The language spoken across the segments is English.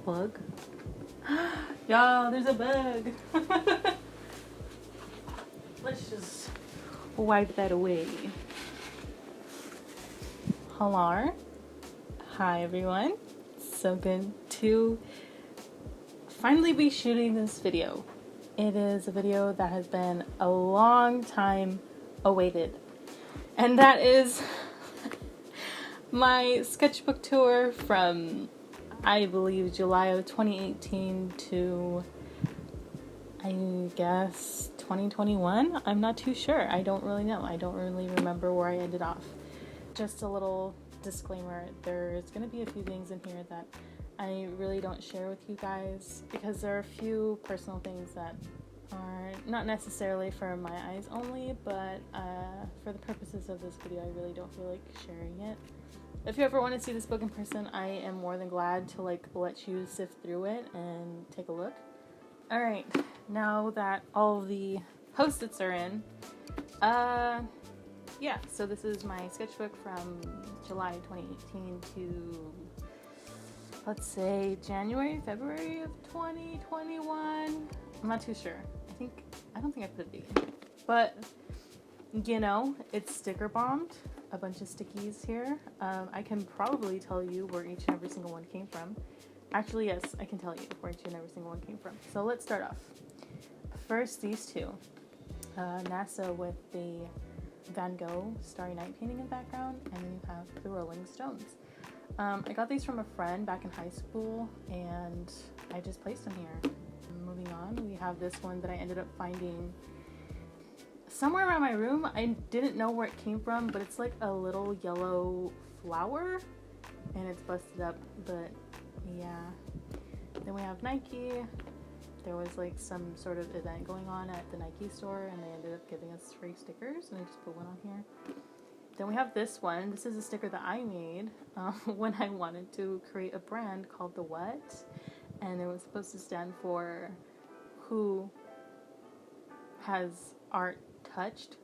bug? Y'all, there's a bug. Let's just wipe that away. Hello. Hi, everyone. So good to finally be shooting this video. It is a video that has been a long time awaited. And that is my sketchbook tour from, I believe, July of 2018 to, I guess, 2021. I'm not too sure. I don't really know. I don't really remember where I ended off. Just a little disclaimer, there's going to be a few things in here that I really don't share with you guys because there are a few personal things that are not necessarily for my eyes only, but for the purposes of this video, I really don't feel like sharing it. If you ever want to see this book in person, I am more than glad to let you sift through it and take a look. Alright, now that all the post-its are in, yeah, so this is my sketchbook from July 2018 to, let's say, January, February of 2021. I'm not too sure. I don't think I put a date in. But, you know, it's sticker bombed. A bunch of stickies here. I can probably tell you where each and every single one came from. Actually, yes, I can tell you where each and every single one came from. So let's start off. First, these two. NASA with the Van Gogh Starry Night painting in the background, and then you have the Rolling Stones. I got these from a friend back in high school, and I just placed them here. Moving on, we have this one that I ended up finding somewhere around my room. I didn't know where it came from, but it's like a little yellow flower, and it's busted up, but yeah. Then we have Nike. There was like some sort of event going on at the Nike store, and they ended up giving us free stickers, and I just put one on here. Then we have this one. This is a sticker that I made when I wanted to create a brand called The What, and it was supposed to stand for who has art touched,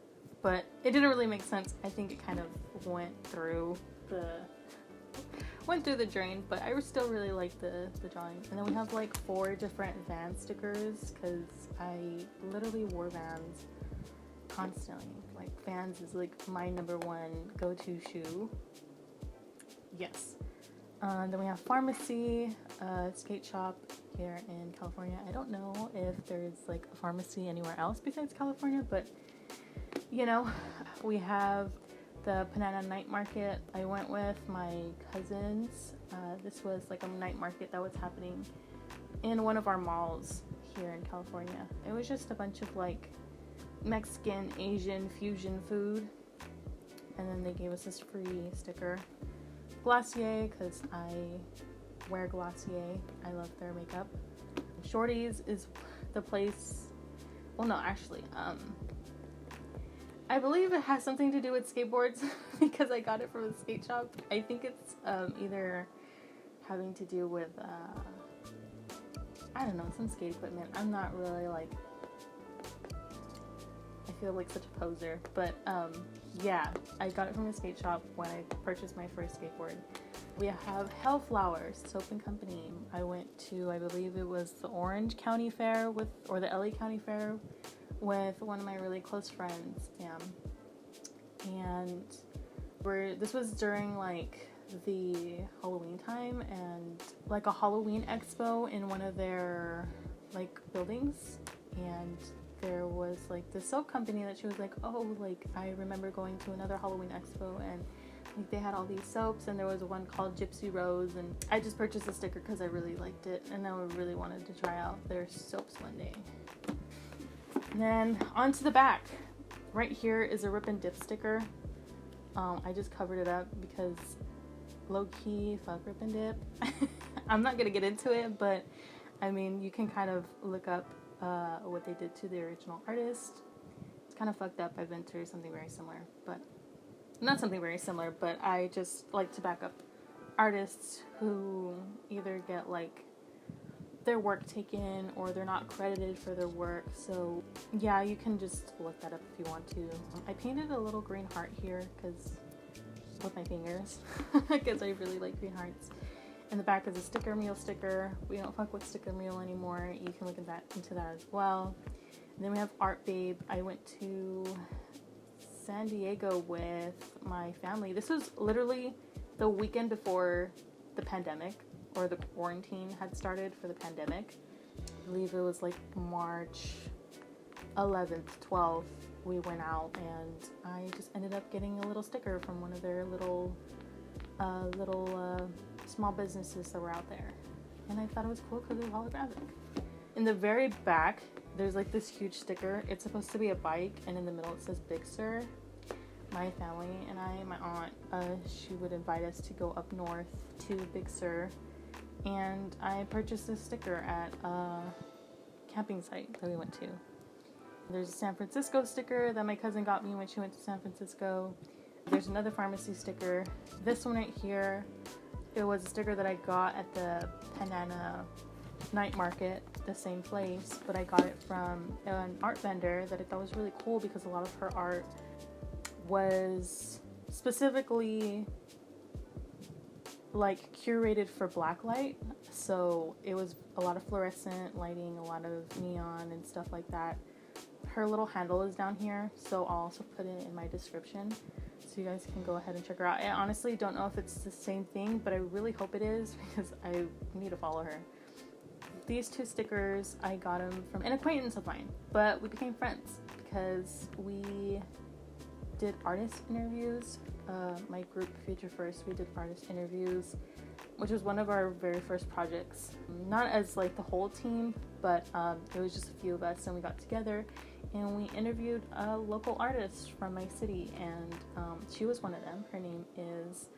but it didn't really make sense. I think it kind of went through the drain, but I still really like the drawing. And then we have like 4 different Vans stickers because I literally wore Vans constantly. Like Vans is like my number one go-to shoe. Yes. Then we have pharmacy, skate shop here in California. I don't know if there's like a pharmacy anywhere else besides California, but you know, we have the Banana Night Market. I went with my cousins. This was like a night market that was happening in one of our malls here in California. It was just a bunch of like Mexican, Asian fusion food. And then they gave us this free sticker. Glossier, because I wear Glossier. I love their makeup. Shorty's is the place. Well, no, actually, I believe it has something to do with skateboards because I got it from a skate shop. I think it's either having to do with, I don't know, some skate equipment. I'm not really like, I feel like such a poser, but yeah, I got it from a skate shop when I purchased my first skateboard. We have Hellflowers Soap and Company. I went to, I believe it was the Orange County Fair or the LA County Fair with one of my really close friends, Sam. And this was during like the Halloween time and like a Halloween expo in one of their like buildings, and there was like this soap company that she was like, oh, like I remember going to another Halloween expo and like they had all these soaps, and there was one called Gypsy Rose, and I just purchased a sticker because I really liked it and I really wanted to try out their soaps one day. And then onto the back. Right here is a rip and dip sticker. I just covered it up because low-key, fuck rip and dip. I'm not gonna get into it, but I mean, you can kind of look up what they did to the original artist. It's kind of fucked up. I've been through something very similar, but not something very similar, but I just like to back up artists who either get like their work taken or they're not credited for their work. So yeah, you can just look that up if you want to. I painted a little green heart here with my fingers because I really like green hearts. In the back is a sticker mule sticker. We don't fuck with sticker mule anymore. You can look into that as well. And then we have Art Babe. I went to San Diego with my family. This was literally the weekend before the pandemic, or the quarantine had started for the pandemic. I believe it was like March 11th, 12th. We went out and I just ended up getting a little sticker from one of their little small businesses that were out there. And I thought it was cool because it was holographic. In the very back, there's like this huge sticker. It's supposed to be a bike, and in the middle it says Big Sur. My family and my aunt, she would invite us to go up north to Big Sur. And I purchased this sticker at a camping site that we went to. There's a San Francisco sticker that my cousin got me when she went to San Francisco. There's another pharmacy sticker. This one right here, it was a sticker that I got at the Banana night market, the same place, but I got it from an art vendor that I thought was really cool because a lot of her art was specifically like curated for blacklight. So it was a lot of fluorescent lighting, a lot of neon and stuff like that. Her little handle is down here, so I'll also put it in my description so you guys can go ahead and check her out. I honestly don't know if it's the same thing, but I really hope it is because I need to follow her. These two stickers, I got them from an acquaintance of mine, but we became friends because we did artist interviews. My group, Future First, we did artist interviews, which was one of our very first projects. Not as like the whole team, but it was just a few of us, and we got together and we interviewed a local artist from my city, and she was one of them. Her name is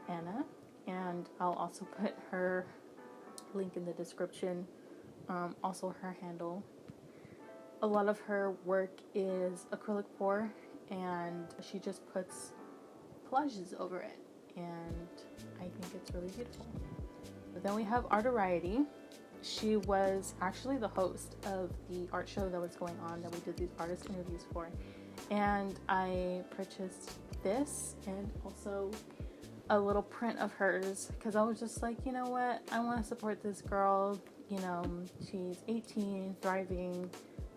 Anna, and I'll also put her link in the description, also her handle. A lot of her work is acrylic pour, and she just puts collages over it, and I think it's really beautiful. But then we have Arteriety. She was actually the host of the art show that was going on that we did these artist interviews for, and I purchased this and also a little print of hers because I was just like, you know what, I want to support this girl. You know, she's 18, thriving,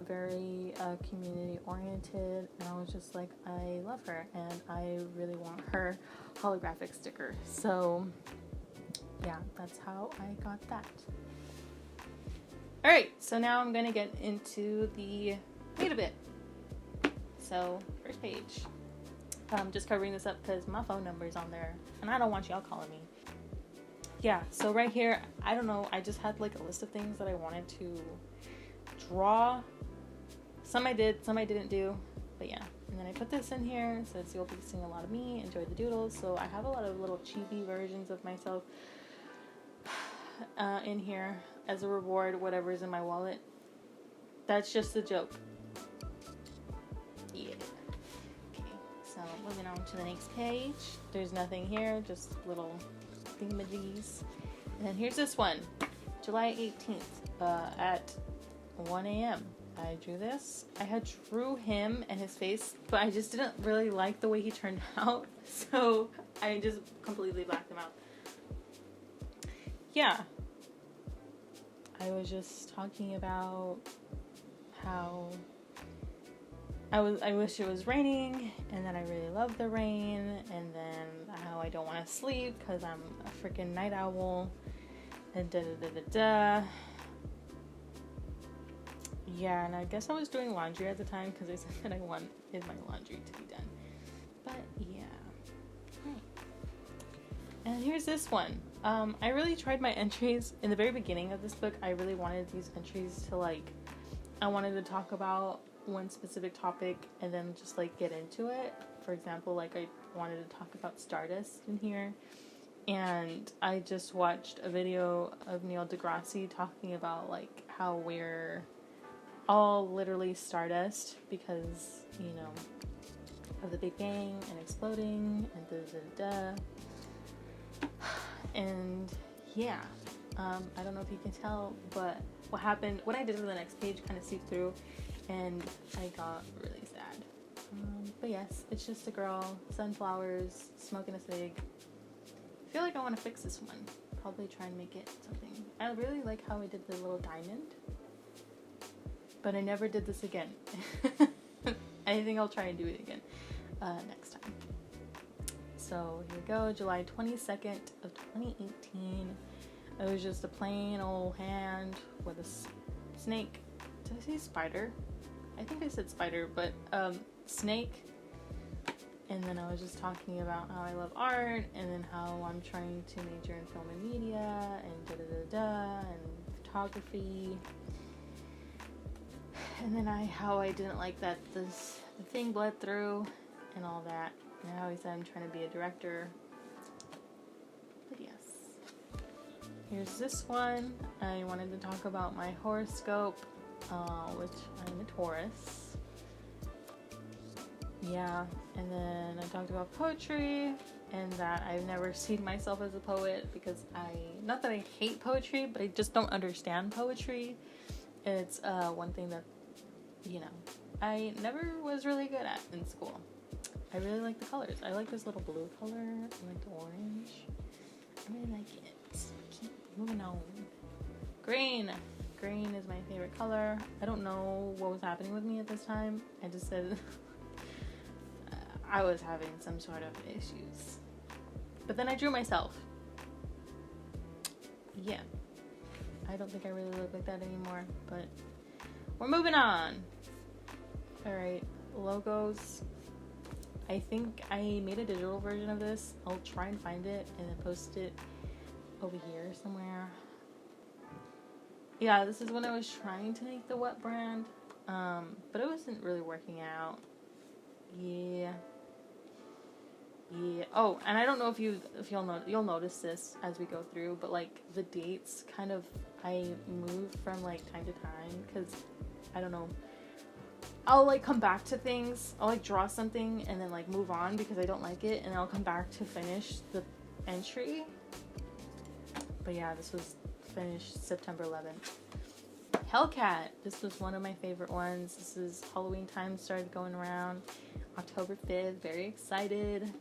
very community oriented, and I was just like, I love her and I really want her holographic sticker. So yeah, that's how I got that. Alright, so now I'm gonna get into the wait a bit. So first page, I'm just covering this up because my phone number is on there and I don't want y'all calling me. Yeah, so right here, I don't know, I just had like a list of things that I wanted to draw. Some I did, some I didn't do, but yeah. And then I put this in here. It says you'll be seeing a lot of me, enjoy the doodles. So I have a lot of little chibi versions of myself in here as a reward, whatever's in my wallet. That's just a joke. Yeah. Okay, so moving on to the next page. There's nothing here, just little thingamajigs. And then here's this one, July 18th at 1 a.m. I drew this. I had drew him and his face, but I just didn't really like the way he turned out, so I just completely blacked him out. Yeah. I was just talking about how I wish it was raining, and then I really love the rain, and then how I don't want to sleep because I'm a freaking night owl, and da-da-da-da-da. Yeah, and I guess I was doing laundry at the time because I said that I wanted my laundry to be done. But yeah. Right. And here's this one. I really tried my entries in the very beginning of this book. I really wanted these entries to I wanted to talk about one specific topic and then just get into it. For example, I wanted to talk about Stardust in here. And I just watched a video of Neil deGrasse talking about how we're all literally stardust because, of the Big Bang and exploding and da-da-da-da. And yeah, I don't know if you can tell, but what I did for the next page kind of seeped through and I got really sad. But yes, it's just a girl, sunflowers, smoking a cig. I feel like I want to fix this one, probably try and make it something. I really like how I did the little diamond, but I never did this again. I think I'll try and do it again next time. So here we go, July 22nd of 2018. It was just a plain old hand with a snake. Did I say spider? I think I said spider, but snake. And then I was just talking about how I love art, and then how I'm trying to major in film and media, and and photography. And then how I didn't like that the thing bled through, and all that. And how he said I'm trying to be a director. But yes. Here's this one. I wanted to talk about my horoscope, which I'm a Taurus. Yeah, and then I talked about poetry, and that I've never seen myself as a poet because not that I hate poetry, but I just don't understand poetry. It's one thing that, I never was really good at in school. I really like the colors. I like this little blue color. I like the orange. I really like it. Keep moving on. Green. Green is my favorite color. I don't know what was happening with me at this time. I just said I was having some sort of issues. But then I drew myself. Yeah. I don't think I really look like that anymore, but we're moving on. Alright, logos. I think I made a digital version of this. I'll try and find it and then post it over here somewhere. Yeah, this is when I was trying to make the What brand, but it wasn't really working out. Yeah. Oh, and I don't know if you'll notice this as we go through, but like the dates kind of I move from like time to time because I don't know. I'll like come back to things. I'll like draw something and then like move on because I don't like it, and I'll come back to finish the entry. But yeah, this was finished September 11th. Hellcat. This was one of my favorite ones. This is Halloween time, started going around October 5th. Very excited.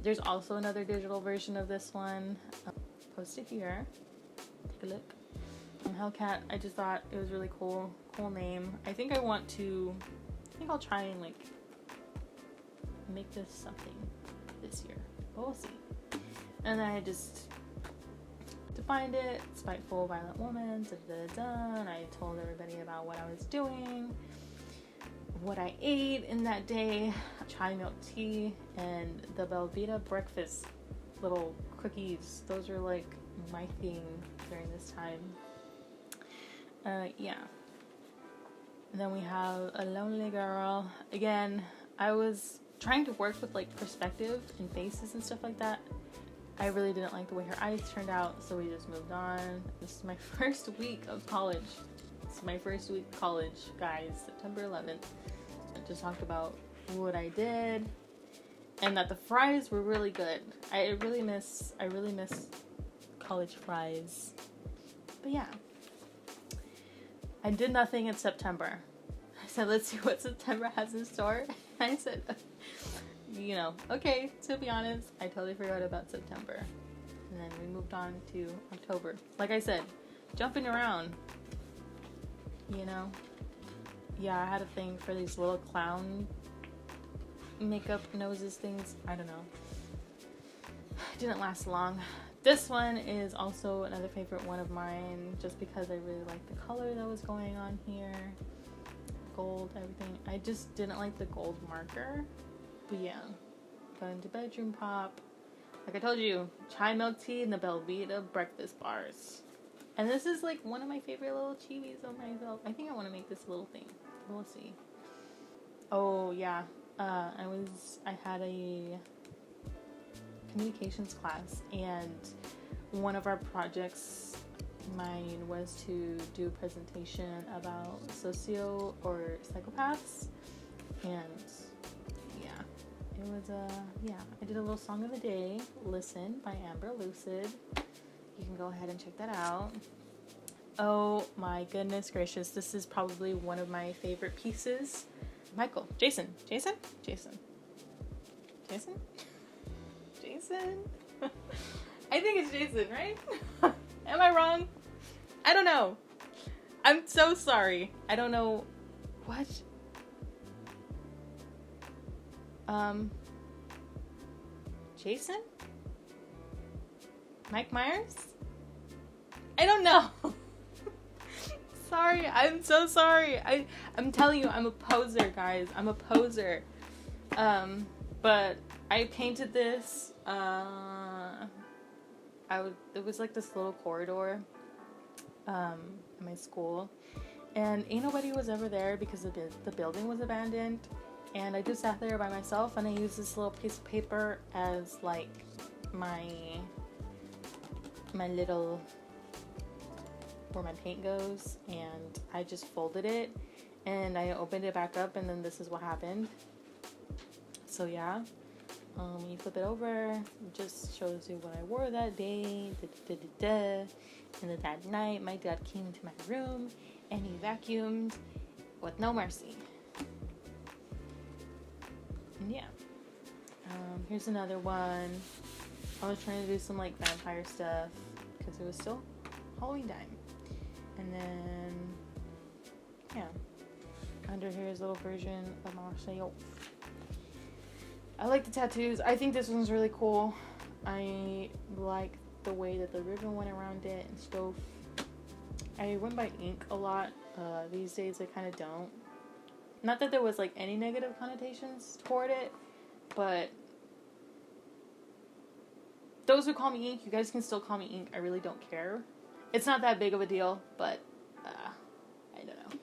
There's also another digital version of this one. Posted here. Take a look. Hellcat. I just thought it was really cool. Cool name. I think I'll try and like make this something this year. But we'll see. And then I just defined it. Spiteful, violent woman. And I told everybody about what I was doing, what I ate in that day, chai milk tea, and the Velveeta breakfast little cookies. Those are like my thing during this time. Yeah. And then we have A Lonely Girl. Again, I was trying to work with like perspective and faces and stuff like that. I really didn't like the way her eyes turned out, so we just moved on. This is my first week of college. This is my first week of college, guys. September 11th. I just talked about what I did, and that the fries were really good. I really miss college fries. But yeah, I did nothing in September. I said, let's see what September has in store. I said, okay, to be honest, I totally forgot about September. And then we moved on to October. Like I said, jumping around, Yeah, I had a thing for these little clown makeup noses things. I don't know. It didn't last long. This one is also another favorite one of mine, just because I really like the color that was going on here. Gold, everything. I just didn't like the gold marker. But yeah. Got into bedroom pop. Like I told you, chai milk tea and the Velveeta breakfast bars. And this is like one of my favorite little chibis of myself. I think I want to make this little thing. We'll see. Oh yeah. I had a communications class, and one of our projects, mine, was to do a presentation about socio or psychopaths. And yeah, it was I did a little song of the day, Listen by Amber Lucid. You can go ahead and check that out. Oh my goodness gracious, this is probably one of my favorite pieces. Jason. I think it's Jason, right? Am I wrong? I don't know. I'm so sorry. I don't know. What? Jason? Mike Myers? I don't know. Sorry, I'm so sorry. I'm telling you, I'm a poser, guys. I'm a poser. But I painted this. It was like this little corridor in my school, and ain't nobody was ever there because the building was abandoned. And I just sat there by myself, and I used this little piece of paper as like my little, where my paint goes, and I just folded it and I opened it back up, and then this is what happened. So yeah, when you flip it over, it just shows you what I wore that day. And then that night, my dad came into my room and he vacuumed with no mercy. And yeah, here's another one. I was trying to do some like vampire stuff because it was still Halloween time. And then, yeah, under here is a little version of Marseille. I like the tattoos. I think this one's really cool. I like the way that the ribbon went around it and stuff. I went by ink a lot. These days I kind of don't. Not that there was like any negative connotations toward it, but those who call me ink, you guys can still call me ink. I really don't care. It's not that big of a deal, but I don't know.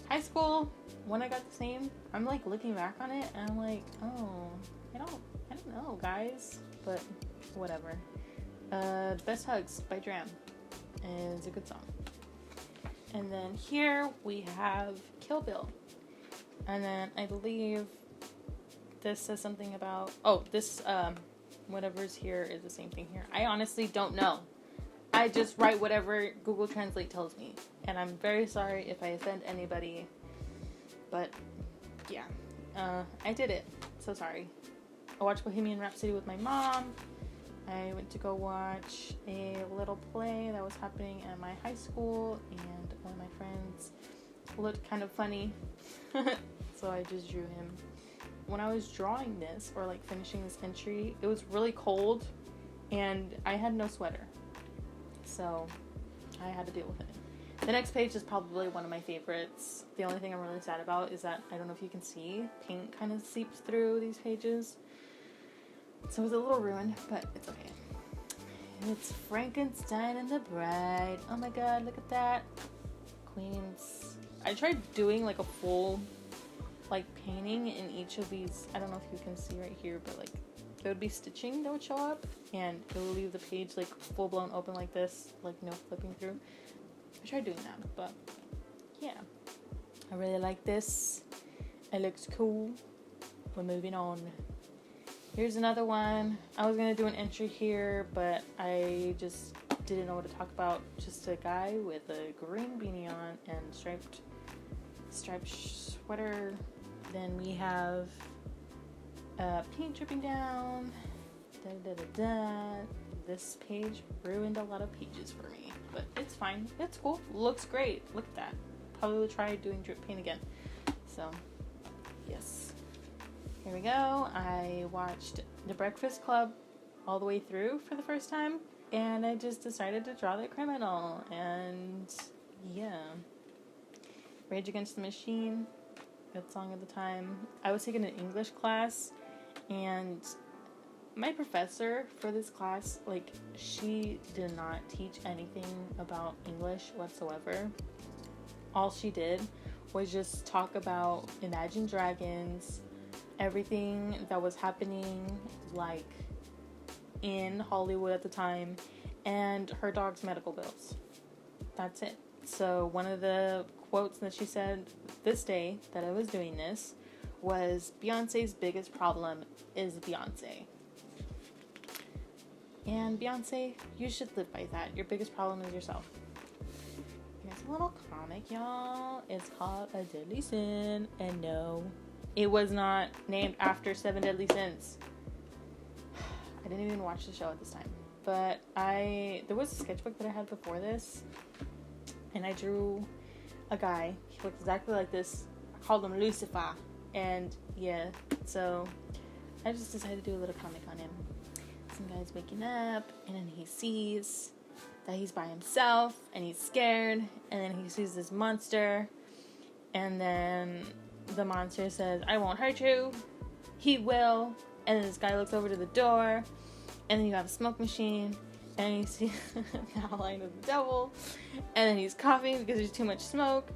High school, when I got the same, I'm like looking back on it and I'm like, oh, I don't know, guys, but whatever. Best Hugs by Dram is a good song. And then here we have Kill Bill. And then I believe this says something about, this, whatever's here is the same thing here. I honestly don't know. I just write whatever Google Translate tells me. And I'm very sorry if I offend anybody. But, yeah. I did it. So sorry. I watched Bohemian Rhapsody with my mom. I went to go watch a little play that was happening at my high school. And one of my friends looked kind of funny. So I just drew him. When I was drawing this, or like finishing this entry, it was really cold and I had no sweater, so I had to deal with it. The next page is probably one of my favorites. The only thing I'm really sad about is that, I don't know if you can see, paint kind of seeps through these pages, so it's a little ruined, but it's okay. It's Frankenstein and the Bride. Oh my god, look at that. Queens. I tried doing like a full like painting in each of these. I don't know if you can see right here, but like there would be stitching that would show up and it would leave the page like full blown open like this, like no flipping through. I tried doing that, but yeah, I really like this. It looks cool. We're moving on. Here's another one. I was gonna do an entry here, but I just didn't know what to talk about. Just a guy with a green beanie on and striped sweater. Then we have paint dripping down. This page ruined a lot of pages for me, but it's fine. It's cool. Looks great. Look at that. Probably will try doing drip paint again. So, yes. Here we go. I watched The Breakfast Club all the way through for the first time, and I just decided to draw the criminal, and yeah. Rage Against the Machine, good song at the time. I was taking an English class, and my professor for this class, like, she did not teach anything about English whatsoever. All she did was just talk about Imagine Dragons, everything that was happening, like, in Hollywood at the time, and her dog's medical bills. That's it. So one of the quotes that she said this day that I was doing this was, Beyonce's biggest problem is Beyonce. And Beyonce, you should live by that. Your biggest problem is yourself. Here's a little comic, y'all. It's called A Deadly Sin. And no, it was not named after 7 Deadly Sins. I didn't even watch the show at this time. But there was a sketchbook that I had before this, and I drew a guy. He looked exactly like this. I called him Lucifer. And yeah, so I just decided to do a little comic on him. Some guy's waking up, and then he sees that he's by himself, and he's scared, and then he sees this monster, and then the monster says, I won't hurt you. He will. And then this guy looks over to the door, and then you have a smoke machine, and you see the outline of the devil, and then he's coughing because there's too much smoke,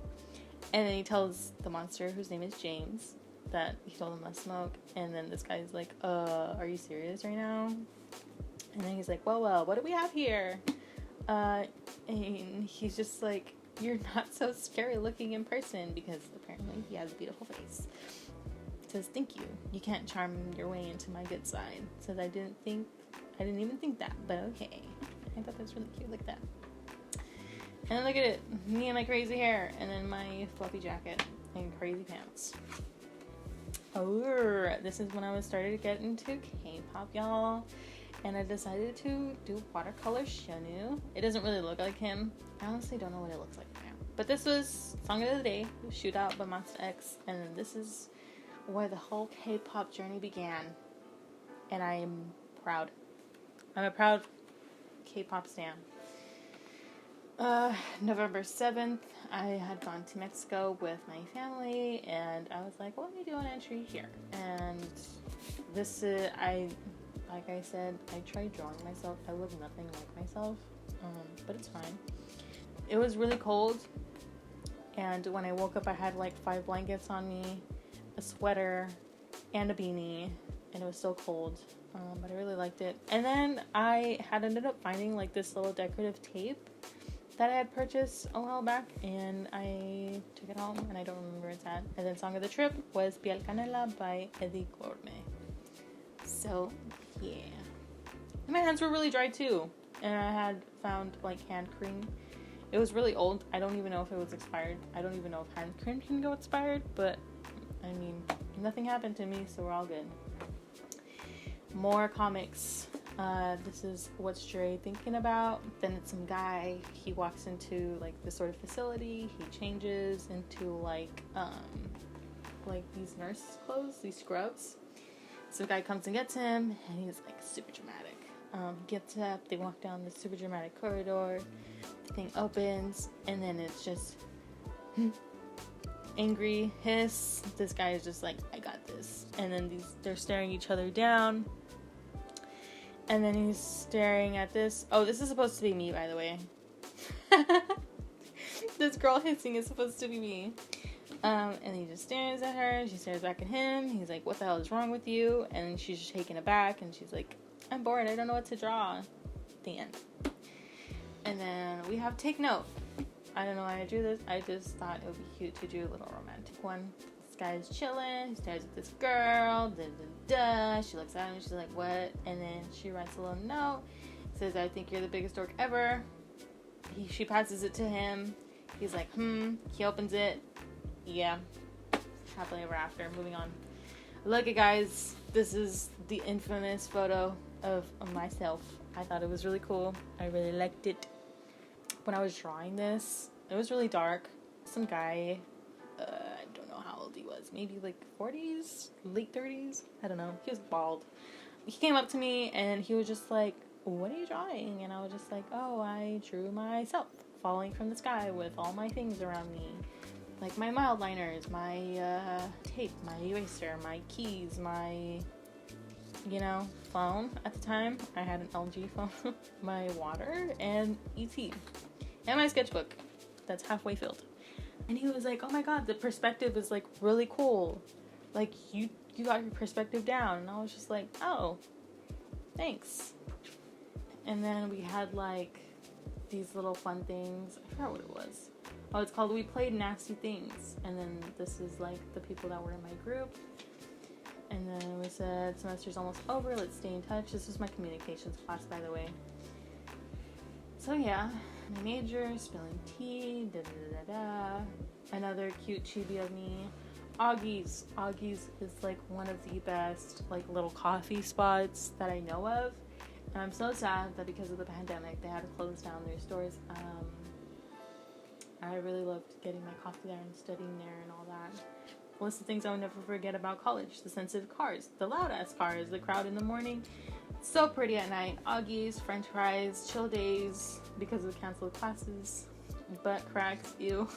and then he tells the monster, whose name is James, that he told him not to smoke, and then this guy's like, are you serious right now? And then he's like, well, what do we have here? And he's just like, you're not so scary looking in person, because apparently he has a beautiful face. Says, thank you. You can't charm your way into my good side. Says, I didn't even think that, but okay. I thought that was really cute, like that. And then look at it, me and my crazy hair, and then my fluffy jacket and crazy pants. Oh, this is when I was started to get into K-pop, y'all. And I decided to do watercolor Shonu. It doesn't really look like him. I honestly don't know what it looks like now. But this was Song of the Day, Shootout by Monsta X, and this is where the whole K-pop journey began. And I am proud. I'm a proud K-pop stan. November 7th, I had gone to Mexico with my family, and I was like, well, let me do an entry here. And this is, like I said, I tried drawing myself. I look nothing like myself, but it's fine. It was really cold, and when I woke up, I had like 5 blankets on me, a sweater, and a beanie, and it was still cold, but I really liked it. And then I had ended up finding like this little decorative tape that I had purchased a while back, and I took it home, and I don't remember where it's at. And then Song of the Trip was Piel Canela by Eddie Gourmet. So, yeah. And my hands were really dry too, and I had found like hand cream. It was really old. I don't even know if it was expired. I don't even know if hand cream can go expired, but I mean, nothing happened to me, so we're all good. More comics. This is What's Dre Thinking About. Then it's some guy, he walks into like this sort of facility, he changes into like these nurse clothes, these scrubs. So the guy comes and gets him, and he's like super dramatic. He gets up, they walk down this super dramatic corridor, the thing opens, and then it's just angry hiss. This guy is just like, I got this. And then they're staring each other down. And then he's staring at this. Oh, this is supposed to be me, by the way. This girl hissing is supposed to be me. And he just stares at her. She stares back at him. He's like, what the hell is wrong with you? And she's just taken aback. And she's like, I'm bored. I don't know what to draw. The end. And then we have Take Note. I don't know why I drew this. I just thought it would be cute to do a little romantic one. This guy's chilling. He stares at this girl. She looks at him. She's like, what? And then she writes a little note. Says, I think you're the biggest dork ever. She passes it to him. He's like, He opens it. Yeah. Happily ever after. Moving on. Look at guys. This is the infamous photo of myself. I thought it was really cool. I really liked it. When I was drawing this, it was really dark. Some guy, I don't know how old he was. Maybe like 40s, late 30s. I don't know. He was bald. He came up to me and he was just like, what are you drawing? And I was just like, oh, I drew myself falling from the sky with all my things around me. Like my mild liners, my tape, my eraser, my keys, my, phone at the time. I had an LG phone. My water and ET. And my sketchbook that's halfway filled. And he was like, oh my god, the perspective is like really cool. Like you got your perspective down. And I was just like, oh, thanks. And then we had like these little fun things. I forgot what it was. Oh, it's called We Played Nasty Things. And then this is like the people that were in my group. And then we said, semester's almost over, let's stay in touch. This was my communications class, by the way. So yeah, my major, spilling tea, da-da-da-da-da. Another cute chibi of me. Augie's. Augie's is like one of the best like little coffee spots that I know of. And I'm so sad that because of the pandemic, they had to close down their stores. I really loved getting my coffee there and studying there and all that. List of things I will never forget about college. The sensitive cars, the loud ass cars, the crowd in the morning. So pretty at night. Augie's, french fries, chill days because of canceled classes. Butt cracks, ew.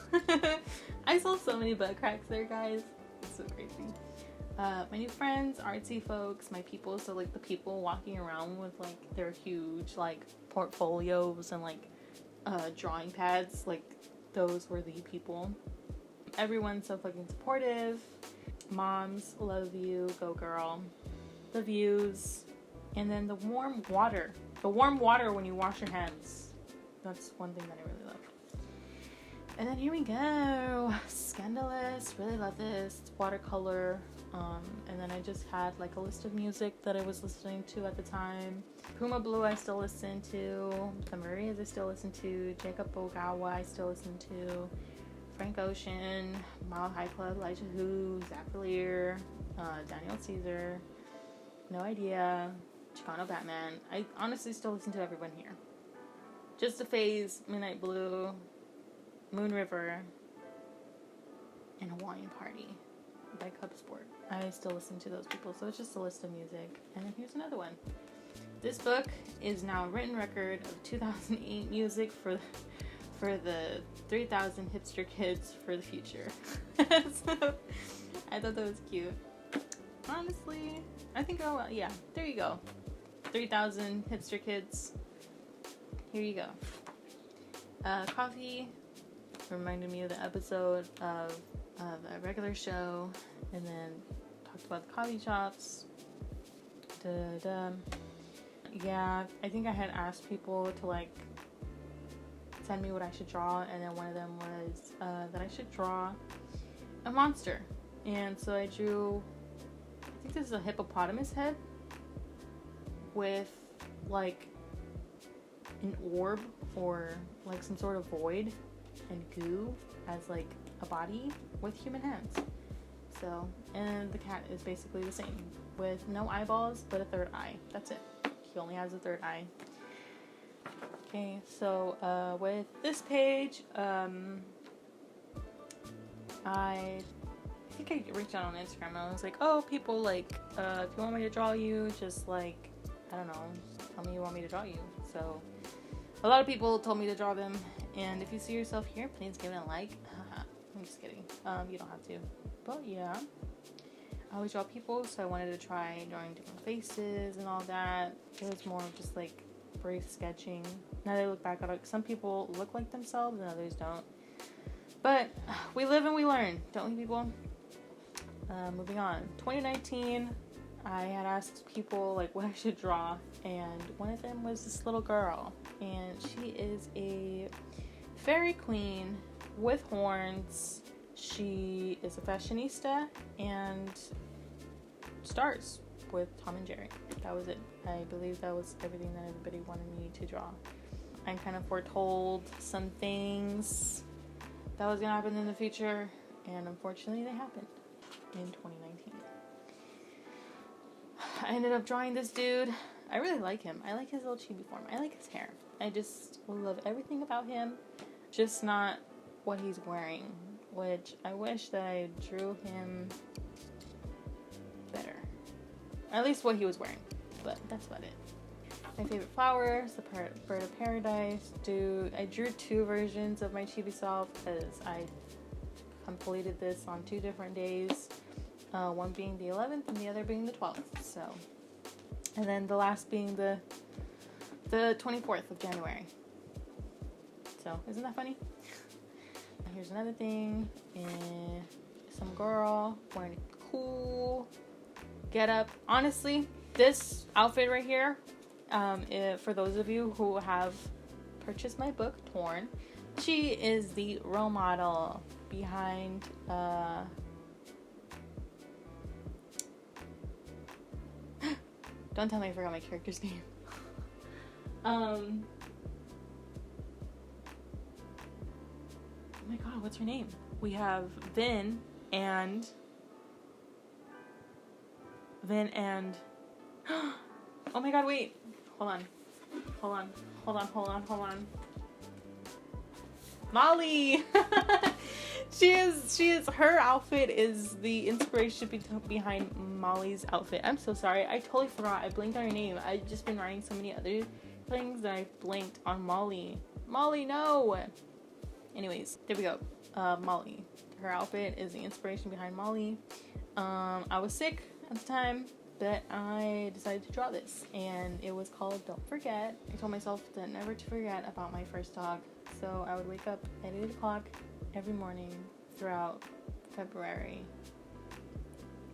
I saw so many butt cracks there, guys. It's so crazy. My new friends, artsy folks, my people. So like the people walking around with like their huge like portfolios and like drawing pads, like those were the people. Everyone's so fucking supportive. Moms, love you, go girl. The views, and then the warm water. The warm water when you wash your hands. That's one thing that I really love. And then here we go. Scandalous. Really love this. It's watercolor. And then I just had like a list of music that I was listening to at the time. Puma Blue I still listen to. The Marias I still listen to. Jacob Ogawa I still listen to. Frank Ocean. Mile High Club. Elijah Who. Zach Lear. Daniel Caesar. No Idea. Chicano Batman. I honestly still listen to everyone here. Just a Phase. Midnight Blue. Moon River. And Hawaiian Party by Cub Sport. I still listen to those people, so it's just a list of music. And then here's another one. This book is now a written record of 2008 music for the 3,000 hipster kids for the future. So I thought that was cute. Honestly, I think, oh well, yeah, there you go. 3,000 hipster kids. Here you go. Coffee reminded me of the episode of a regular show, and then talked about the coffee shops. Yeah, I think I had asked people to like send me what I should draw, and then one of them was that I should draw a monster. And so I drew, I think this is a hippopotamus head with like an orb or like some sort of void and goo as like a body with human hands. So, and the cat is basically the same with no eyeballs but a third eye. That's it. He only has a third eye. Okay, so with this page, I think I reached out on Instagram and I was like, oh, people, like, if you want me to draw you, just like, I don't know, tell me you want me to draw you. So a lot of people told me to draw them, and if you see yourself here, please give it a like. I'm just kidding. You don't have to. But yeah, I always draw people, so I wanted to try drawing different faces and all that. It was more of just like brief sketching. Now that I look back at it, some people look like themselves and others don't. But we live and we learn, don't we, people? Moving on. 2019, I had asked people like what I should draw, and one of them was this little girl, and she is a fairy queen with horns. She is a fashionista and stars with Tom and Jerry. That was it. I believe that was everything that everybody wanted me to draw. I kind of foretold some things that was gonna happen in the future, and unfortunately they happened in 2019. I ended up drawing this dude. I really like him. I like his little chibi form. I like his hair. I just love everything about him, just not what he's wearing, which I wish that I drew him better. At least what he was wearing, but that's about it. My favorite flowers, the bird of paradise. I drew two versions of my chibi self because I completed this on 2 different days. One being the 11th and the other being the 12th. So, and then the last being the 24th of January. So, isn't that funny? Here's another thing. Some girl wearing a cool get up. Honestly, this outfit right here, for those of you who have purchased my book, Torn, she is the role model behind don't tell me I forgot my character's name. Oh my god, what's her name? We have Vin and Then and oh my god, wait. Hold on. Molly. She is her outfit is the inspiration behind Molly's outfit. I'm so sorry. I totally forgot. I blinked on her name. I've just been writing so many other things that I blinked on Molly. Molly, no. Anyways, there we go. Molly. Her outfit is the inspiration behind Molly. I was sick at the time, but I decided to draw this, and it was called Don't Forget. I told myself that never to forget about my first dog, so I would wake up at 8 o'clock every morning throughout February,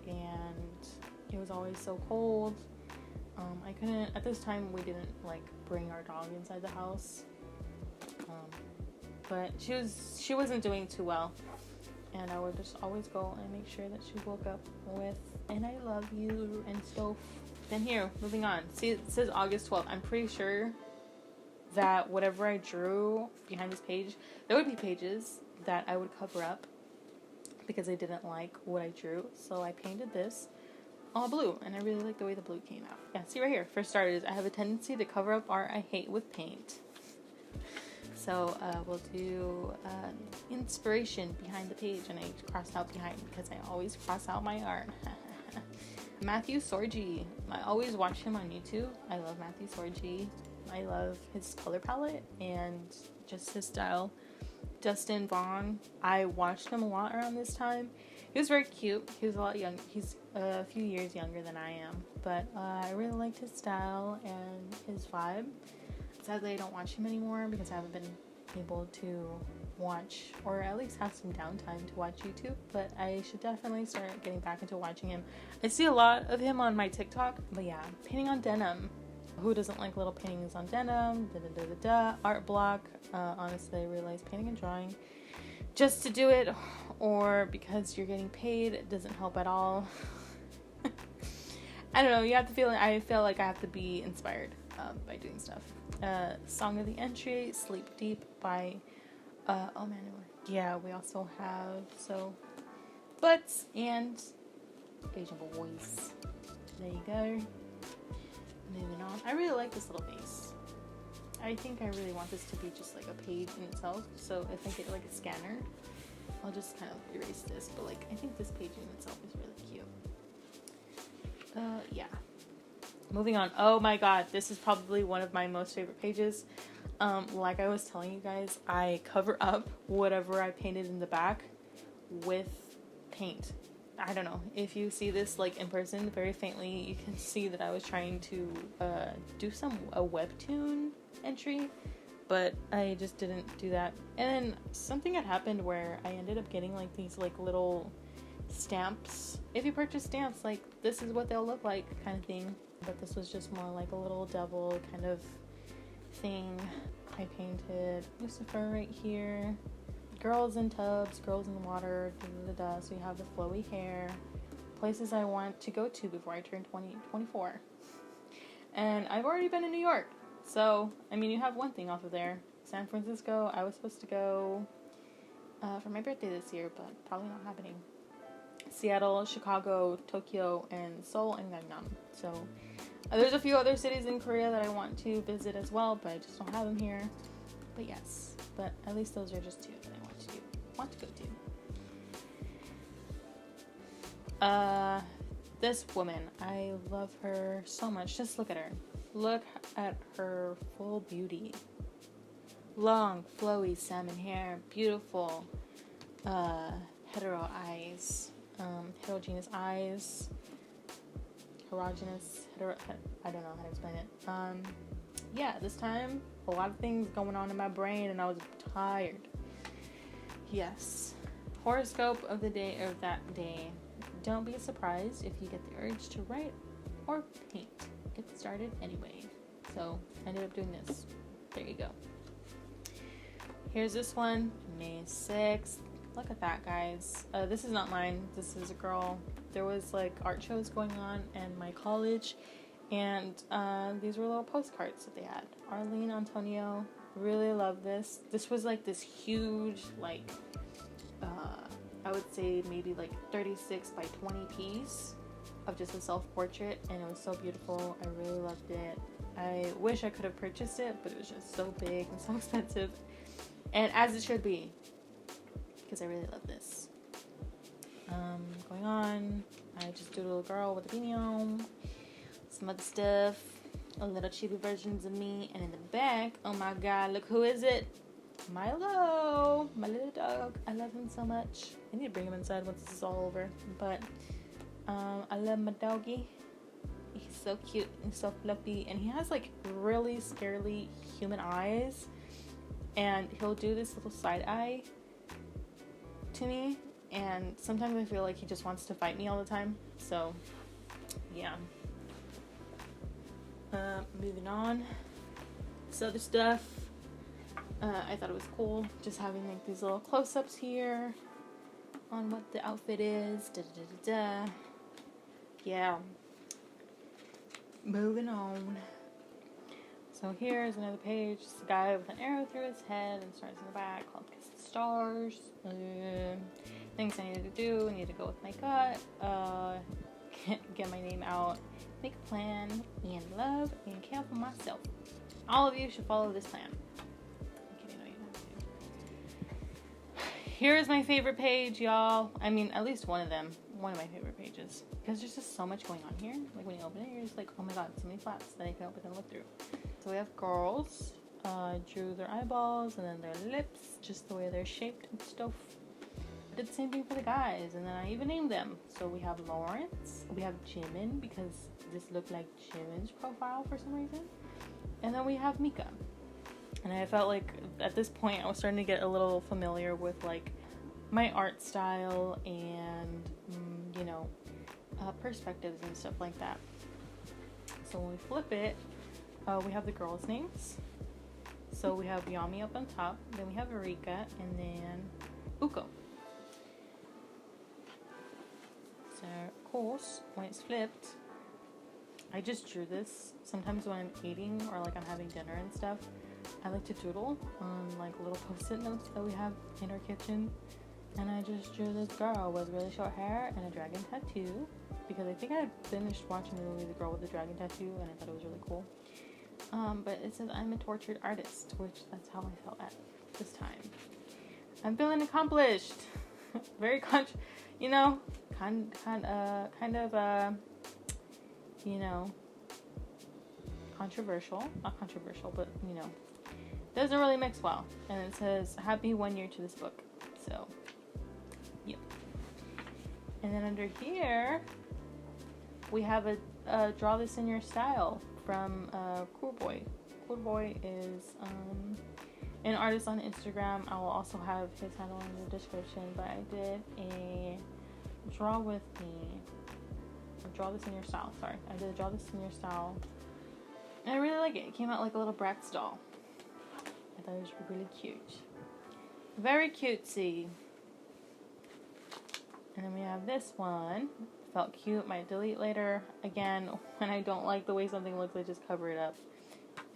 and it was always so cold. I couldn't, at this time we didn't like bring our dog inside the house, but she wasn't doing too well, and I would just always go and make sure that she woke up with "and I love you" and stuff. Then here, moving on. See, it says August 12th. I'm pretty sure that whatever I drew behind this page, there would be pages that I would cover up because I didn't like what I drew. So I painted this all blue, and I really like the way the blue came out. Yeah, see right here. For starters, I have a tendency to cover up art I hate with paint. So we'll do inspiration behind the page, and I crossed out behind because I always cross out my art. Matthew Sorgi. I always watch him on YouTube. I love Matthew Sorgi. I love his color palette and just his style. Dustin Vaughn. I watched him a lot around this time. He was very cute. He was a lot young. He's a few years younger than I am, but I really liked his style and his vibe. Sadly, I don't watch him anymore because I haven't been able to watch, or at least have some downtime to watch YouTube, but I should definitely start getting back into watching him. I see a lot of him on my TikTok, but yeah, painting on denim. Who doesn't like little paintings on denim? Art block. Honestly, I realize painting and drawing just to do it, or because you're getting paid, it doesn't help at all. I don't know, you have to feel, I feel like I have to be inspired by doing stuff. Song of the Entry, Sleep Deep by oh man, yeah, we also have Butts and Asian Voice. There you go. Moving on. I really like this little vase. I think I really want this to be just like a page in itself, so if I get like a scanner, I'll just kind of erase this, but like I think this page in itself is really cute. Yeah. Moving on. Oh my god, this is probably one of my most favorite pages. Like I was telling you guys, I cover up whatever I painted in the back with paint. I don't know if you see this like in person very faintly, you can see that I was trying to do a webtoon entry, but I just didn't do that. And then something had happened where I ended up getting like these like little stamps. If you purchase stamps, like this is what they'll look like kind of thing. But this was just more like a little devil kind of thing. I painted Lucifer right here. Girls in tubs, girls in the water, so you have the flowy hair. Places I want to go to before I turn 24. And I've already been in New York. So, I mean, you have one thing off of there. San Francisco, I was supposed to go for my birthday this year, but probably not happening. Seattle, Chicago, Tokyo, and Seoul, and Gangnam. So, there's a few other cities in Korea that I want to visit as well, but I just don't have them here. But yes, but at least those are just two that I want to go to. This woman, I love her so much. Just look at her. Look at her full beauty. Long, flowy salmon hair, beautiful heterogeneous eyes. I don't know how to explain it. Yeah, this time, a lot of things going on in my brain, and I was tired. Yes. Horoscope of the day, of that day. Don't be surprised if you get the urge to write or paint. Get started anyway. So, I ended up doing this. There you go. Here's this one, May 6th. Look at that, guys. This is not mine. This is a girl. There was like art shows going on in my college, and these were little postcards that they had. Arlene Antonio, really love this. This was like this huge, like, I would say maybe like 36 by 20 piece of just a self-portrait, and it was so beautiful. I really loved it. I wish I could have purchased it, but it was just so big and so expensive, and as it should be, because I really love this. Going on, I just do a little girl with a beanie on, some other stuff, a little chibi versions of me, and in the back, oh my god, look who is it? Milo, my little dog. I love him so much. I need to bring him inside once this is all over, but I love my doggy. He's so cute and so fluffy, and he has like really scarily human eyes, and he'll do this little side eye to me, and sometimes I feel like he just wants to fight me all the time. So yeah. Moving on, this other stuff, I thought it was cool just having like these little close-ups here on what the outfit is. Da, da, da, da, da. Yeah. Moving on. So here's another page. It's a guy with an arrow through his head and stars in the back called Kiss the Stars. Things I needed to do. I need to go with my gut. Get my name out. Make a plan. And love and care for myself. All of you should follow this plan. I'm kidding, no, you don't have to. Here's my favorite page, y'all. I mean, at least one of them. One of my favorite pages. Because there's just so much going on here. Like when you open it, you're just like, oh my god, so many flaps that I can open and look through. So we have girls. Drew their eyeballs and then their lips, just the way they're shaped and stuff. I did the same thing for the guys, and then I even named them. So we have Lawrence, we have Jimin, because this looked like Jimin's profile for some reason. And then we have Mika. And I felt like at this point I was starting to get a little familiar with like my art style and, you know, perspectives and stuff like that. So when we flip it, we have the girls' names. So we have Yami up on top, then we have Erika, and then Uko. So, of course, when it's flipped, I just drew this. Sometimes when I'm eating or like I'm having dinner and stuff, I like to doodle on like little post-it notes that we have in our kitchen. And I just drew this girl with really short hair and a dragon tattoo, because I think I had finished watching the movie The Girl with the Dragon Tattoo and I thought it was really cool. But it says I'm a tortured artist, which that's how I felt at this time. I'm feeling accomplished. Very you know, kind of you know, controversial. Not controversial, but you know, doesn't really mix well. And it says happy 1 year to this book. So, yeah. And then under here, we have a draw this in your style from Cool Boy. Cool Boy is an artist on Instagram. I will also have his handle in the description. But I did a draw this in your style. Sorry, I did a draw this in your style, and I really like it. It came out like a little Bratz doll. I thought it was really cute, very cutesy. And then we have this one. Felt cute, might delete later. Again, when I don't like the way something looks, I just cover it up.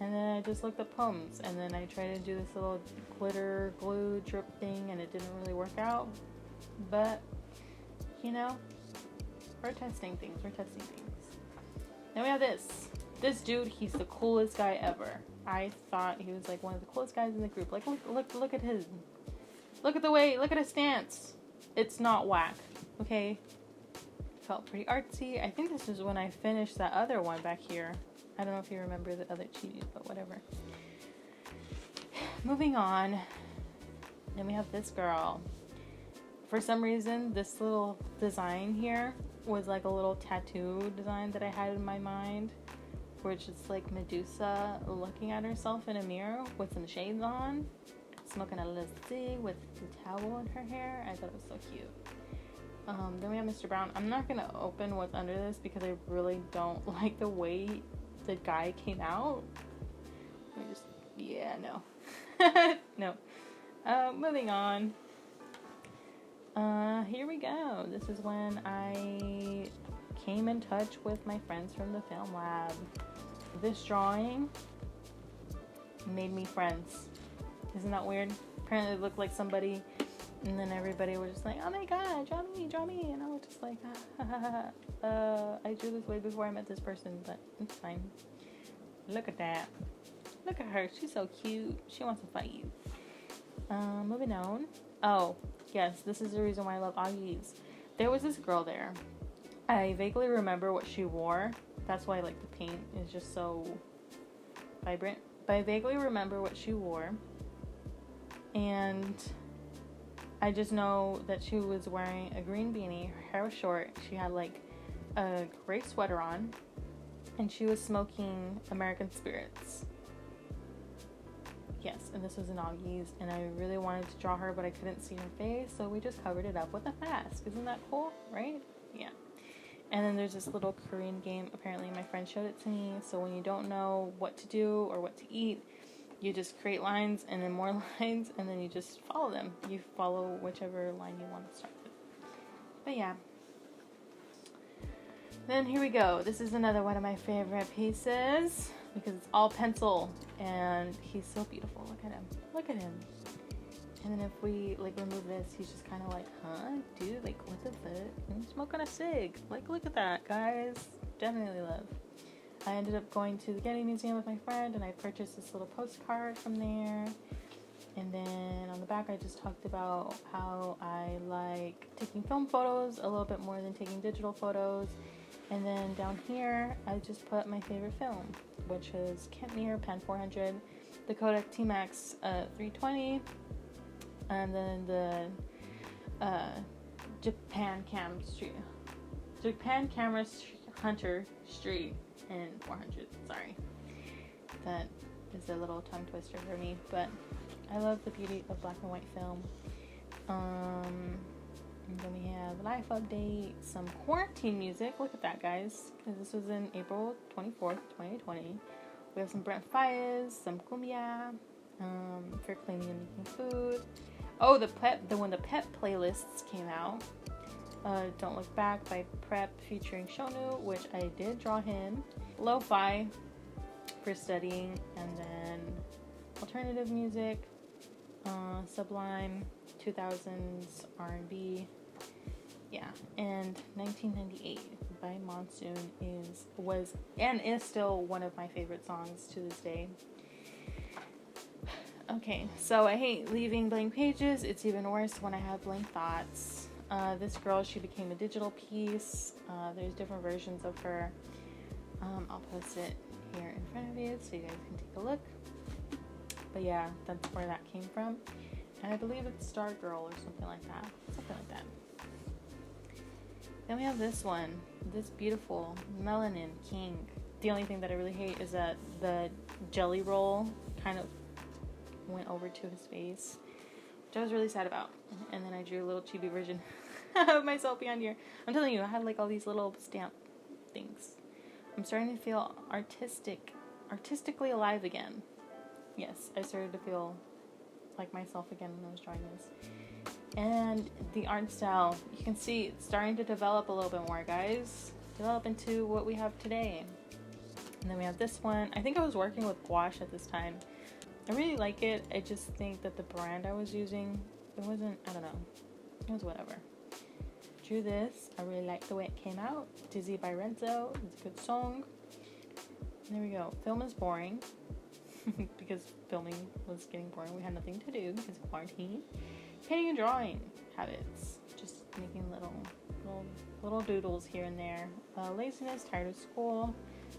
And then I just looked up poems, and then I tried to do this little glitter glue drip thing, and it didn't really work out. But, you know, we're testing things. Then we have this. This dude, he's the coolest guy ever. I thought he was like one of the coolest guys in the group. Like, look at his, look at his stance. It's not whack, okay? Felt pretty artsy. I think this is when I finished that other one back here. I don't know if you remember the other chibis, but whatever. Moving on. Then we have this girl. For some reason, this little design here was like a little tattoo design that I had in my mind, which is like Medusa looking at herself in a mirror with some shades on, smoking a lassi with a towel in her hair. I thought it was so cute. Then we have Mr. Brown. I'm not going to open what's under this because I really don't like the way the guy came out. Let me just, yeah, no. No. Moving on. Here we go. This is when I came in touch with my friends from the film lab. This drawing made me friends. Isn't that weird? Apparently it looked like somebody, and then everybody was just like, oh my god, draw me, and I was just like, I drew this way before I met this person, but it's fine. Look at that. Look at her. She's so cute. She wants to fight you. Moving on. Oh, yes. This is the reason why I love Augie's. There was this girl there. I vaguely remember what she wore. That's why, like, the paint is just so vibrant. But I vaguely remember what she wore. And I just know that she was wearing a green beanie. Her hair was short. She had, like, a gray sweater on. And she was smoking American Spirits. Yes, and this was in Augie's. And I really wanted to draw her, but I couldn't see her face. So we just covered it up with a mask. Isn't that cool? Right? Yeah. And then there's this little Korean game. Apparently my friend showed it to me. So when you don't know what to do or what to eat, you just create lines and then more lines, and then you just follow them. You follow whichever line you want to start with. But yeah. Then here we go. This is another one of my favorite pieces because it's all pencil and he's so beautiful. Look at him. Look at him. And then if we like remove this, he's just kind of like, huh, dude, like what the fuck? I'm smoking a cig. Like, look at that, guys. Definitely love. I ended up going to the Getty Museum with my friend, and I purchased this little postcard from there. And then on the back, I just talked about how I like taking film photos a little bit more than taking digital photos. And then down here, I just put my favorite film, which is Kentmere Pen 400, the Kodak T-Max 320, and then the Japan Camera Hunter Street in 400. Sorry, that is a little tongue twister for me, but I love the beauty of black and white film. And then we have life update, some quarantine music. Look at that, guys, because this was in April 24th, 2020. We have some Brent Fayez, some cumbia, for cleaning and making food. Oh, the Pep playlists came out. Don't Look Back by Prep featuring Shonu, which I did draw him. Lo-fi for studying, and then alternative music, Sublime, 2000s R&B, yeah, and 1998 by Monsoon was still one of my favorite songs to this day. Okay, so I hate leaving blank pages. It's even worse when I have blank thoughts. This girl, she became a digital piece. There's different versions of her. I'll post it here in front of you so you guys can take a look. But yeah, that's where that came from. And I believe it's Star Girl or something like that. Something like that. Then we have this one. This beautiful Melanin King. The only thing that I really hate is that the jelly roll kind of went over to his face, which I was really sad about. And then I drew a little chibi version of myself behind here. I'm telling you, I had like all these little stamp things. I'm starting to feel artistically alive again. Yes, I started to feel like myself again when I was drawing this. And the art style, you can see it's starting to develop a little bit more, guys. Develop into what we have today. And then we have this one. I think I was working with gouache at this time. I really like it. I just think that the brand I was using, it wasn't, I don't know. It was whatever. Drew this. I really like the way it came out. Dizzy by Renzo. It's a good song. And there we go. Film is boring. Because filming was getting boring. We had nothing to do because of quarantine. Painting and drawing habits. Just making little doodles here and there. Laziness, tired of school,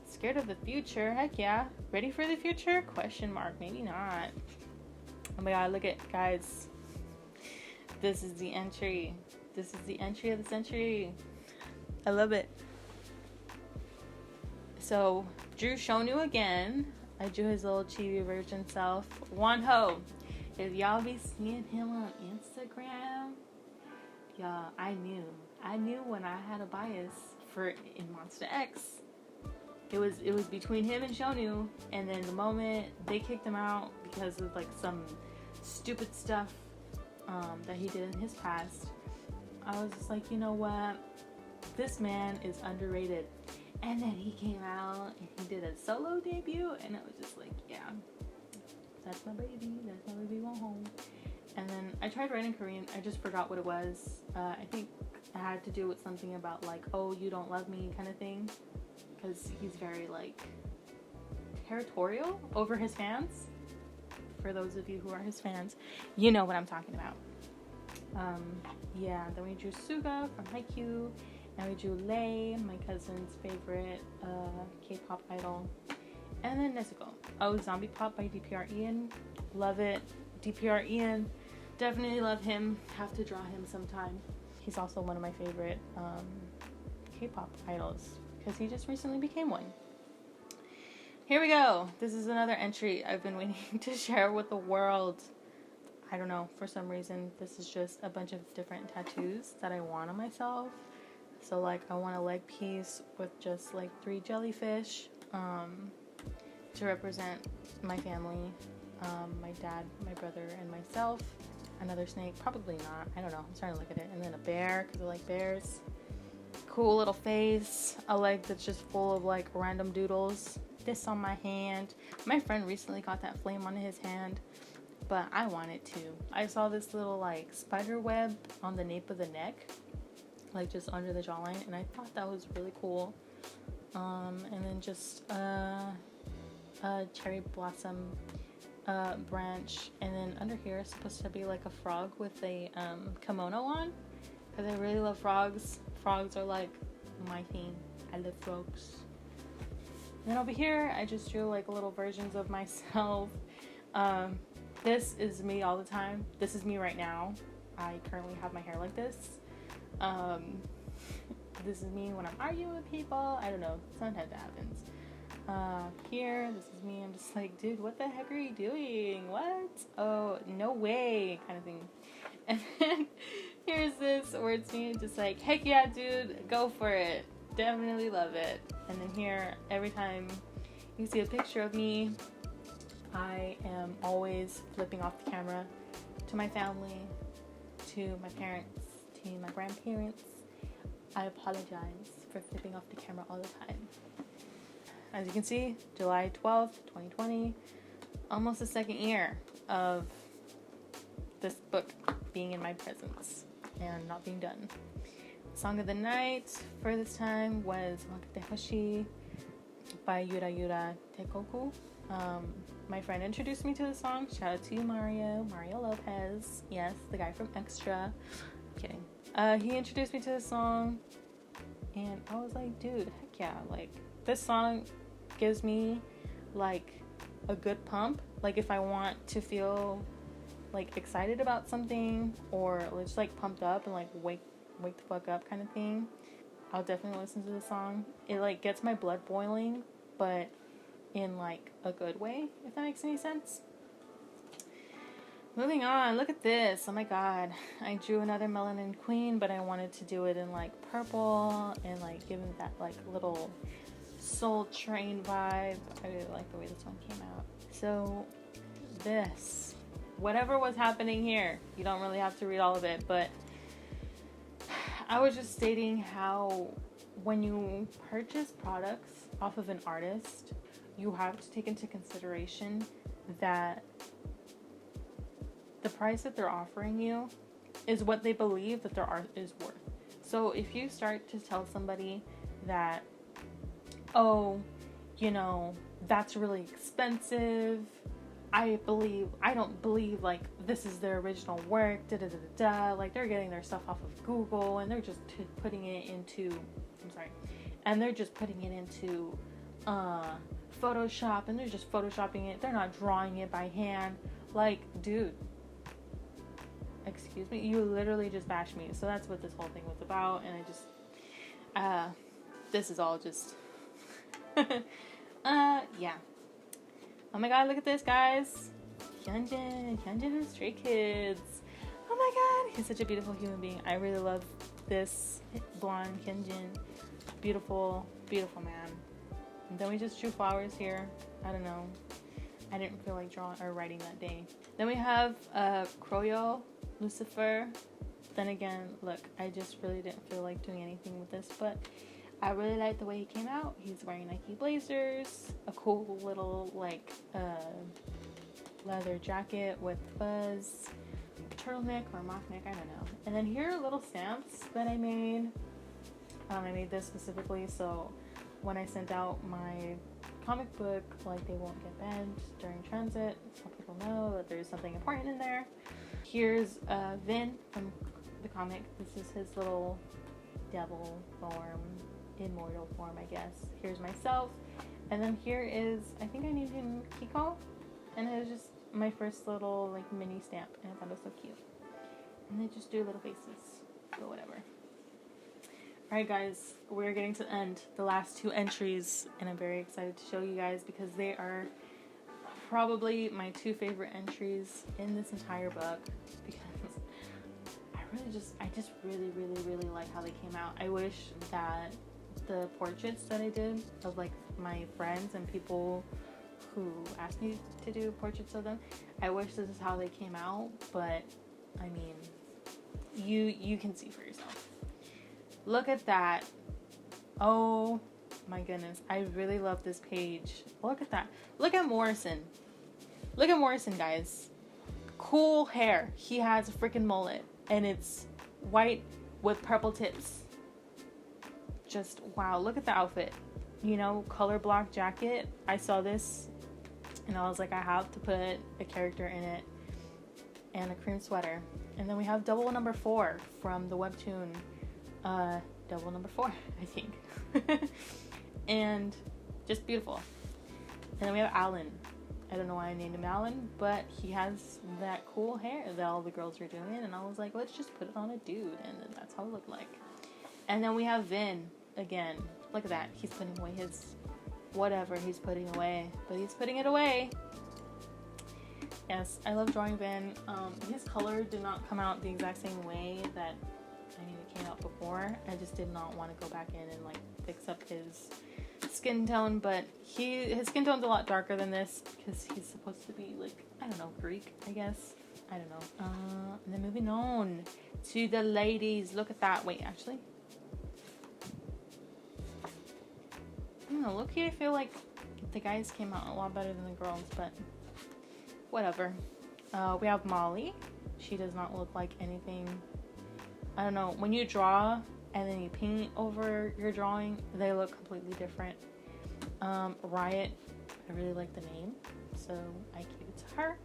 scared of the future. Heck yeah. Ready for the future? Question mark. Maybe not. Oh my god, look at, guys. This is the entry. This is the entry of the century. I love it. So, drew Shonu again. I drew his little chibi version self. Wonho. If y'all be seeing him on Instagram, y'all, I knew when I had a bias for in Monster X. It was between him and Shonu, and then the moment they kicked him out because of like some stupid stuff that he did in his past, I was just like, you know what? This man is underrated. And then he came out and he did a solo debut, and I was just like, yeah. That's my baby going home. And then I tried writing Korean. I just forgot what it was. I think it had to do with something about like, oh, you don't love me kind of thing, because he's very like territorial over his fans. For those of you who are his fans, you know what I'm talking about. Yeah, then we drew Suga from Haikyuu, and we drew Lei, my cousin's favorite K-pop idol, and then Nezuko. Oh, Zombie Pop by DPR Ian, love it. DPR Ian, definitely love him, have to draw him sometime. He's also one of my favorite K-pop idols, because he just recently became one. Here we go. This is another entry I've been waiting to share with the world. I don't know, for some reason, this is just a bunch of different tattoos that I want on myself. So, like, I want a leg piece with just, like, 3 jellyfish to represent my family, my dad, my brother, and myself. Another snake, probably not. I don't know. I'm starting to look at it. And then a bear, because I like bears. Cool little face. A leg that's just full of, like, random doodles. This on my hand. My friend recently got that flame on his hand, but I want it too. I saw this little like spider web on the nape of the neck, like just under the jawline, and I thought that was really cool. And then just a cherry blossom branch, and then under here is supposed to be like a frog with a kimono on, because I really love frogs. Frogs are like my thing. I love frogs. And then over here, I just drew like little versions of myself. This is me all the time. This is me right now. I currently have my hair like this. This is me when I'm arguing with people. I don't know. Sometimes that happens. Here, this is me. I'm just like, dude, what the heck are you doing? What? Oh, no way, kind of thing. And then here's this where it's me just like, heck yeah, dude, go for it. Definitely love it. And then here, every time you see a picture of me, I am always flipping off the camera to my family, to my parents, to my grandparents. I apologize for flipping off the camera all the time. As you can see, July 12th, 2020, almost the second year of this book being in my presence and not being done. Song of the night for this time was Wakate Hoshi by Yura Yura Teikoku. My friend introduced me to the song. Shout out to you, Mario Lopez. Yes, the guy from Extra. I'm kidding. He introduced me to the song, and I was like, dude, heck yeah. Like, this song gives me, like, a good pump. Like, if I want to feel, like, excited about something, or just, like, pumped up and, like, wake the fuck up kind of thing, I'll definitely listen to the song. It like gets my blood boiling, but in like a good way, if that makes any sense. Moving on, look at this. Oh my god, I drew another Melanin Queen, but I wanted to do it in like purple and like give it that like little Soul Train vibe. I really like the way this one came out. So this, whatever was happening here, you don't really have to read all of it, but I was just stating how when you purchase products off of an artist, you have to take into consideration that the price that they're offering you is what they believe that their art is worth. So if you start to tell somebody that, oh, you know, that's really expensive, I don't believe like this is their original work, like they're getting their stuff off of Google and they're just putting it into Photoshop, and they're just photoshopping it, they're not drawing it by hand. Like, dude, excuse me, you literally just bashed me. So that's what this whole thing was about, and I just this is all just yeah. Oh my god, look at this, guys. Hyunjin from Stray Kids. Oh my god, he's such a beautiful human being. I really love this blonde Hyunjin. Beautiful, beautiful man. And then we just drew flowers here. I don't know. I didn't feel like drawing or writing that day. Then we have Kroyo, Lucifer. Then again, look, I just really didn't feel like doing anything with this, but I really like the way he came out. He's wearing Nike blazers, a cool little like leather jacket with fuzz, turtleneck or mock neck, I don't know. And then here are little stamps that I made. I made this specifically so when I sent out my comic book, like, they won't get bent during transit, so people know that there's something important in there. Here's Vin from the comic. This is his little devil form, immortal form, I guess. Here's myself, and then here is, I think I named him Kiko, and it was just my first little like mini stamp, and I thought it was so cute. And they just do little faces, but whatever. Alright guys, we're getting to the end, the last 2 entries, and I'm very excited to show you guys because they are probably my 2 favorite entries in this entire book, because I just really like how they came out. I wish that the portraits that I did of like my friends and people who asked me to do portraits of them, I wish this is how they came out, but I mean, you can see for yourself. Look at that. Oh my goodness. I really love this page. Look at that. Look at Morrison. Look at Morrison, guys. Cool hair. He has a freaking mullet. And it's white with purple tips. Just wow. Look at the outfit. You know, color block jacket. I saw this and I was like, I have to put a character in it. And a cream sweater. And then we have double number 4 from the webtoon. Double number 4, I think. And just beautiful. And then we have Alan. I don't know why I named him Alan, but he has that cool hair that all the girls were doing, and I was like, let's just put it on a dude, and then that's how it looked like. And then we have Vin again. Look at that. He's putting away his whatever he's putting away, but he's putting it away. Yes, I love drawing Vin. His color did not come out the exact same way that it came out before. I just did not want to go back in and like fix up his skin tone, but his skin tone's a lot darker than this because he's supposed to be like, I don't know, Greek, I guess. I don't know. And then moving on to the ladies. Look at that. Wait, actually, I don't know. Look-key, I feel like the guys came out a lot better than the girls, but whatever. We have Molly. She does not look like anything. I don't know. When you draw and then you paint over your drawing, they look completely different. Riot, I really like the name, so I gave it to her.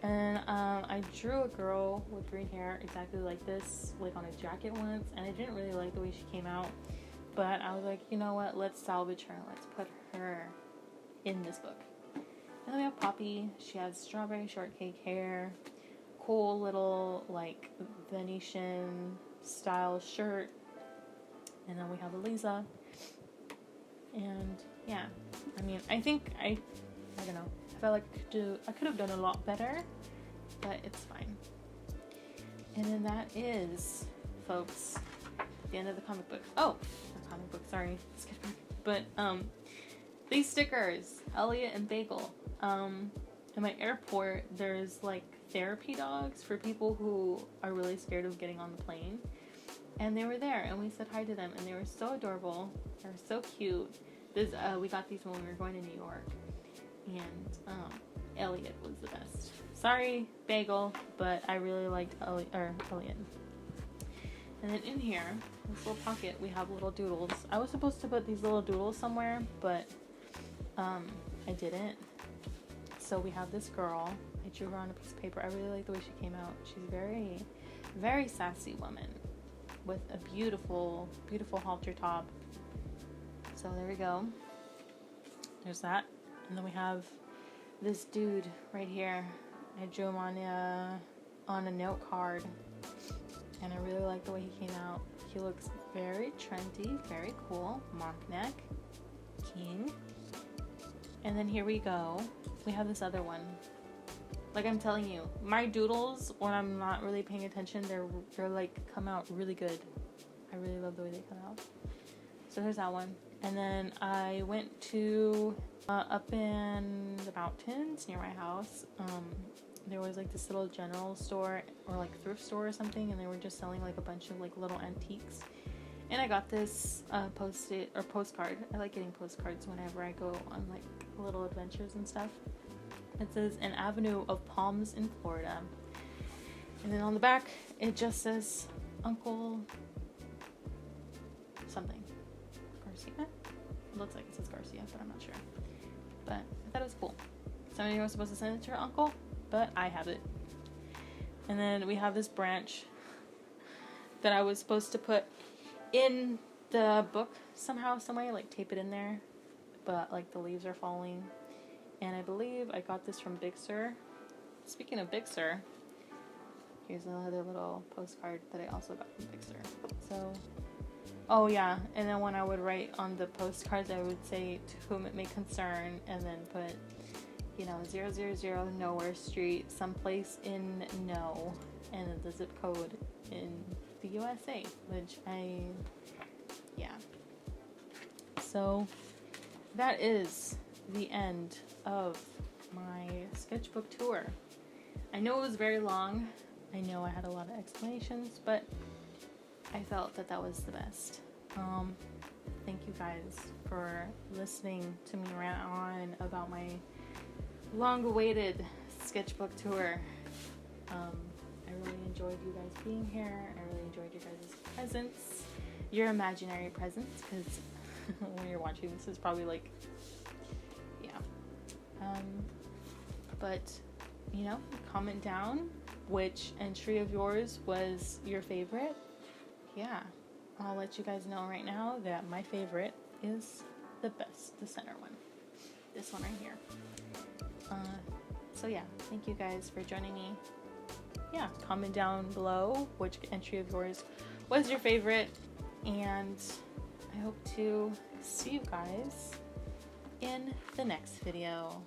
And I drew a girl with green hair exactly like this, like on a jacket once, and I didn't really like the way she came out, but I was like, you know what, let's salvage her, let's put her in this book. And then we have Poppy. She has strawberry shortcake hair, cool little like Venetian style shirt. And then we have Eliza. And yeah, I mean, I think I don't know, I felt like I could have done a lot better, but it's fine. And then that is, folks, the end of the comic book. Oh, not comic book, sorry, sketchbook. But these stickers, Elliot and Bagel. In my airport, there's like therapy dogs for people who are really scared of getting on the plane. And they were there, and we said hi to them, and they were so adorable. They were so cute. We got these when we were going to New York, and Elliot was the best. Sorry, Bagel, but I really liked Elliot. And then in here, this little pocket, we have little doodles. I was supposed to put these little doodles somewhere, but I didn't. So we have this girl. I drew her on a piece of paper. I really like the way she came out. She's very, very sassy woman with a beautiful, beautiful halter top. So there we go. There's that. And then we have this dude right here. I drew him on a note card. And I really like the way he came out. He looks very trendy, very cool. Mock neck. King. And then here we go. We have this other one. Like I'm telling you, my doodles, when I'm not really paying attention, they're like come out really good. I really love the way they come out. So here's that one. And then I went to up in the mountains near my house. There was like this little general store or like thrift store or something, and they were just selling like a bunch of like little antiques. And I got this post-it or postcard. I like getting postcards whenever I go on like little adventures and stuff. It says, an avenue of palms in Florida. And then on the back, it just says Uncle something. Garcia? It looks like it says Garcia, but I'm not sure. But I thought it was cool. Somebody was supposed to send it to her uncle, but I have it. And then we have this branch that I was supposed to put in the book somehow, some way, like tape it in there. But like the leaves are falling. And I believe I got this from Big Sur. Speaking of Big Sur, here's another little postcard that I also got from Big Sur. So, oh yeah, and then when I would write on the postcards, I would say to whom it may concern, and then put, 000 Nowhere Street, someplace in no, and then the zip code in the USA, which yeah. So, that is the end of my sketchbook tour. I know it was very long. I know I had a lot of explanations, but I felt that that was the best. Thank you guys for listening to me rant on about my long-awaited sketchbook tour. I really enjoyed you guys being here. I really enjoyed your guys' presence, your imaginary presence, because when you're watching this, is probably like, yeah. But comment down which entry of yours was your favorite. Yeah, I'll let you guys know right now that my favorite is the center one. This one right here. So yeah, thank you guys for joining me. Yeah, comment down below which entry of yours was your favorite, and I hope to see you guys in the next video.